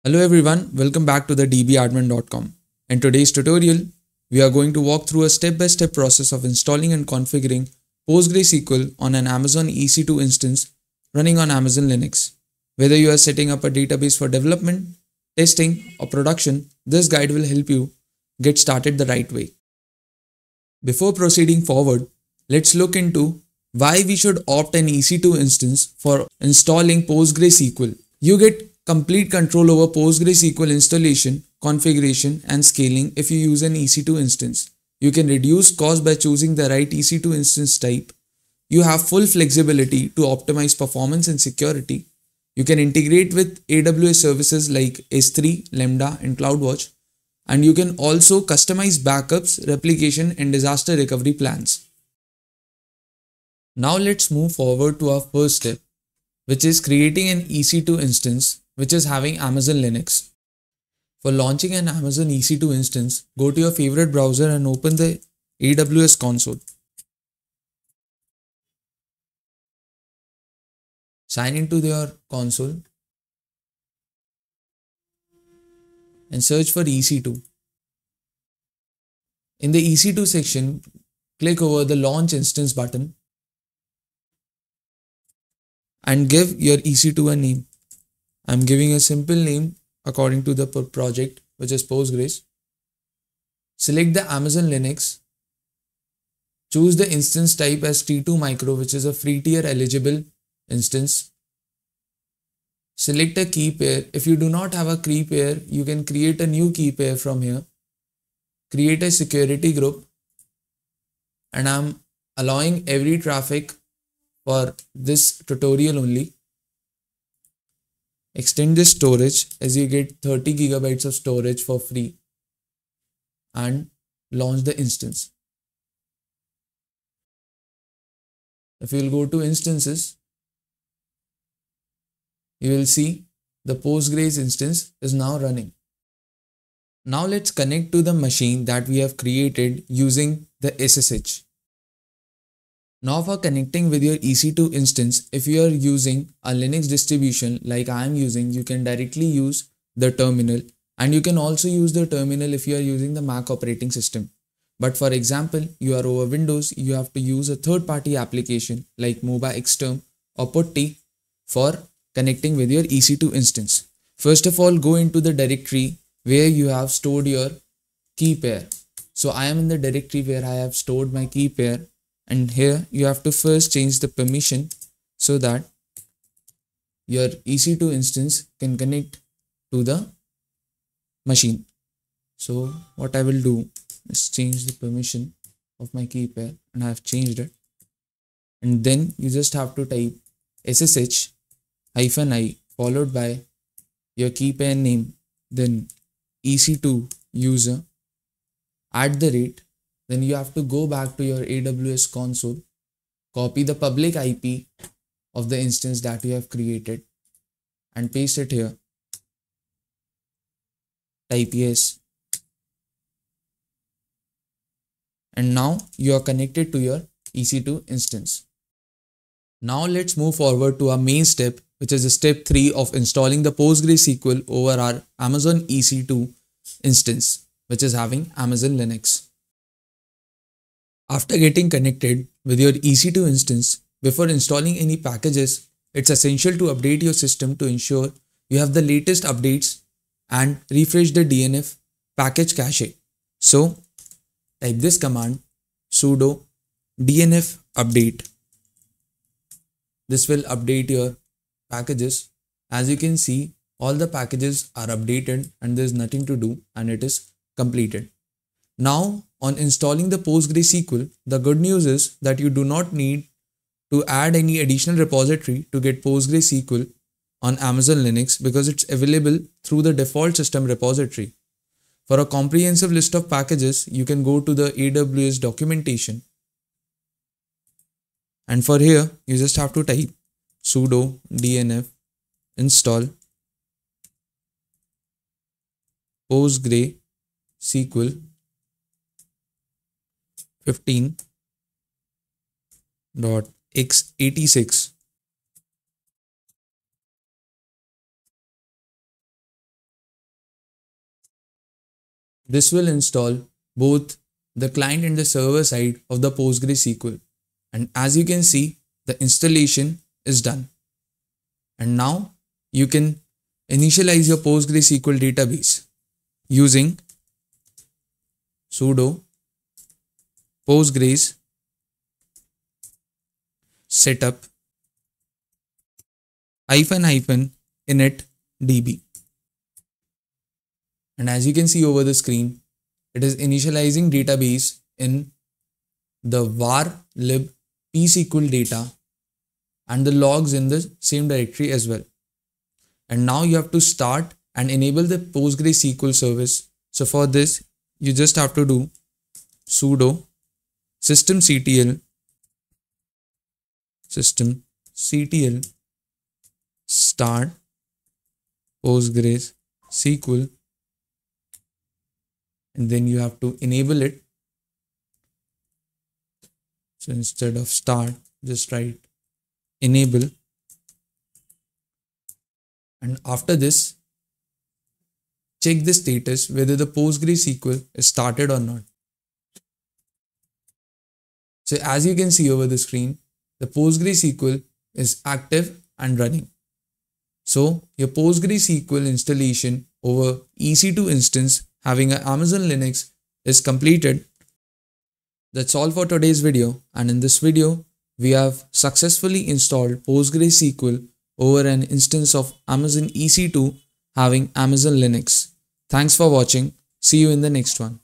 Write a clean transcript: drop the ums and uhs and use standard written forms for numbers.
Hello everyone, welcome back to the dbadmin.com. In today's tutorial, we are going to walk through a step-by-step process of installing and configuring PostgreSQL on an Amazon EC2 instance running on Amazon Linux. Whether you are setting up a database for development, testing, or production, this guide will help you get started the right way. Before proceeding forward, let's look into why we should opt an EC2 instance for installing PostgreSQL. You get complete control over PostgreSQL installation, configuration, and scaling if you use an EC2 instance. You can reduce cost by choosing the right EC2 instance type. You have full flexibility to optimize performance and security. You can integrate with AWS services like S3, Lambda, and CloudWatch. And you can also customize backups, replication, and disaster recovery plans. Now let's move forward to our first step, which is creating an EC2 instance which is having Amazon Linux. For launching an Amazon EC2 instance, go to your favorite browser and open the AWS console. Sign into your console and search for EC2. In the EC2 section, click over the Launch Instance button and give your EC2 a name. I'm giving a simple name according to the project, which is Postgres. Select the Amazon Linux. Choose the instance type as T2 Micro, which is a free tier eligible instance. Select a key pair. If you do not have a key pair, you can create a new key pair from here. Create a security group. And I'm allowing every traffic for this tutorial only. Extend this storage as you get 30 gigabytes of storage for free and launch the instance. If you will go to instances, you will see the Postgres instance is now running. Now let's connect to the machine that we have created using the SSH. Now for connecting with your EC2 instance, if you are using a Linux distribution like I am using, you can directly use the terminal, and you can also use the terminal if you are using the Mac operating system. But for example, you are over Windows, you have to use a third-party application like MobaXterm or Putty for connecting with your EC2 instance. First of all, go into the directory where you have stored your key pair. So I am in the directory where I have stored my key pair. And here you have to first change the permission so that your EC2 instance can connect to the machine. So what I will do is change the permission of my key pair, and I have changed it. And then you just have to type SSH-I followed by your key pair name, then EC2 user @ then you have to go back to your AWS console, copy the public IP of the instance that you have created and paste it here. Type yes. And now you are connected to your EC2 instance. Now let's move forward to our main step, which is step 3 of installing the PostgreSQL over our Amazon EC2 instance, which is having Amazon Linux. After getting connected with your EC2 instance, before installing any packages, it's essential to update your system to ensure you have the latest updates and refresh the DNF package cache. So, type this command sudo DNF update. This will update your packages. As you can see, all the packages are updated and there's nothing to do, and it is completed. Now, on installing the PostgreSQL, the good news is that you do not need to add any additional repository to get PostgreSQL on Amazon Linux because it's available through the default system repository. For a comprehensive list of packages, you can go to the AWS documentation. And for here, you just have to type sudo DNF install PostgreSQL 15.x86 This will install both the client and the server side of the PostgreSQL. And as you can see, the installation is done. And now you can initialize your PostgreSQL database using sudo postgres setup -init db. And as you can see over the screen, it is initializing database in the var lib psql data and the logs in the same directory as well. And now you have to start and enable the PostgreSQL service. So for this, you just have to do sudo systemctl start PostgreSQL, and then you have to enable it. So instead of start, just write enable. And after this, check the status whether the PostgreSQL is started or not. So as you can see over the screen, the PostgreSQL is active and running. So your PostgreSQL installation over EC2 instance having an Amazon Linux is completed. That's all for today's video, and in this video we have successfully installed PostgreSQL over an instance of Amazon EC2 having Amazon Linux. Thanks for watching. See you in the next one.